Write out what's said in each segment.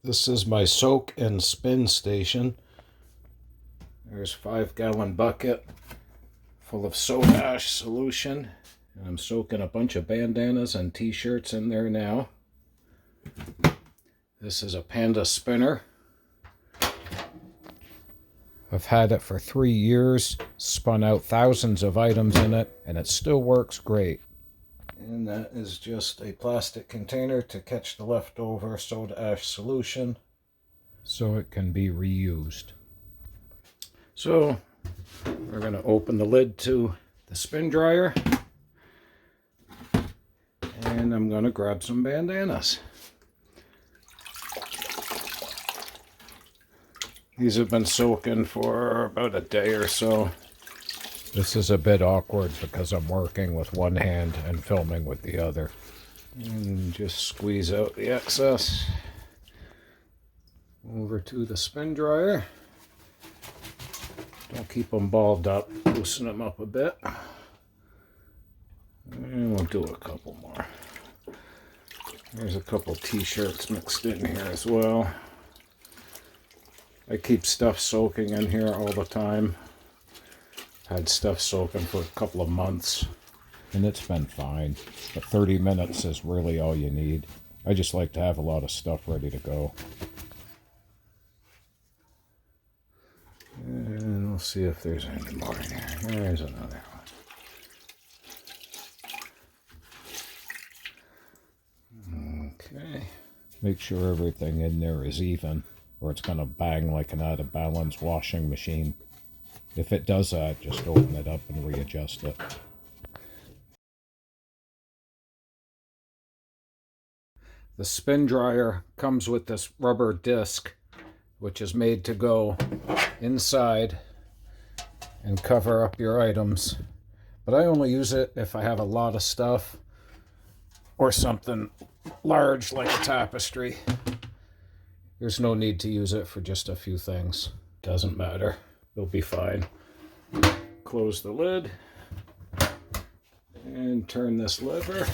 This is my soak and spin station. There's a 5-gallon bucket full of soda ash solution. And I'm soaking a bunch of bandanas and t-shirts in there now. This is a Panda spinner. I've had it for 3 years, spun out thousands of items in it, and it still works great. And that is just a plastic container to catch the leftover soda ash solution so it can be reused. So we're going to open the lid to the spin dryer, and I'm going to grab some bandanas. These have been soaking for about a day or so. This is a bit awkward because I'm working with one hand and filming with the other. And just squeeze out the excess over to the spin dryer. Don't keep them balled up, loosen them up a bit. And we'll do a couple more. There's a couple t-shirts mixed in here as well. I keep stuff soaking in here all the time. Had stuff soaking for a couple of months, and it's been fine. But 30 minutes is really all you need. I just like to have a lot of stuff ready to go. And we'll see if there's any more in here. There's another one. Okay. Make sure everything in there is even, or it's going to bang like an out of balance washing machine. If it does that, just open it up and readjust it. The spin dryer comes with this rubber disc, which is made to go inside and cover up your items. But I only use it if I have a lot of stuff or something large like a tapestry. There's no need to use it for just a few things. Doesn't matter. It'll be fine. Close the lid and turn this lever.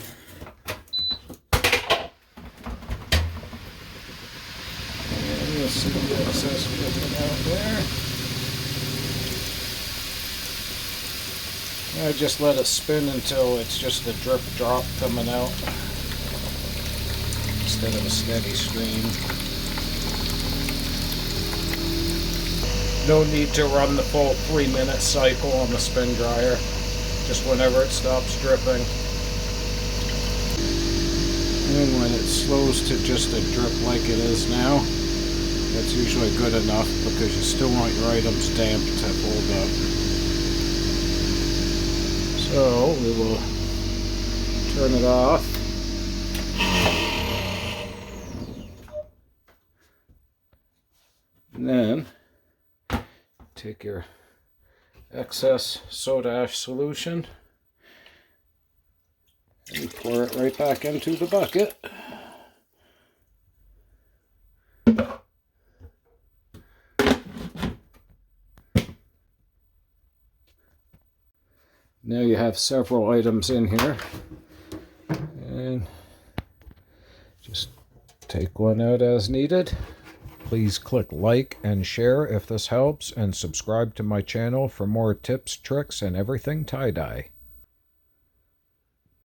And you'll see the excess dripping out there. I just let it spin until it's just a drip drop coming out instead of a steady stream. No need to run the full 3-minute cycle on the spin dryer, just whenever it stops dripping. And when it slows to just a drip like it is now, that's usually good enough because you still want your items damp to hold up. So we will turn it off. And then take your excess soda ash solution and pour it right back into the bucket. Now you have several items in here, and just take one out as needed. Please click like and share if this helps, and subscribe to my channel for more tips, tricks, and everything tie-dye.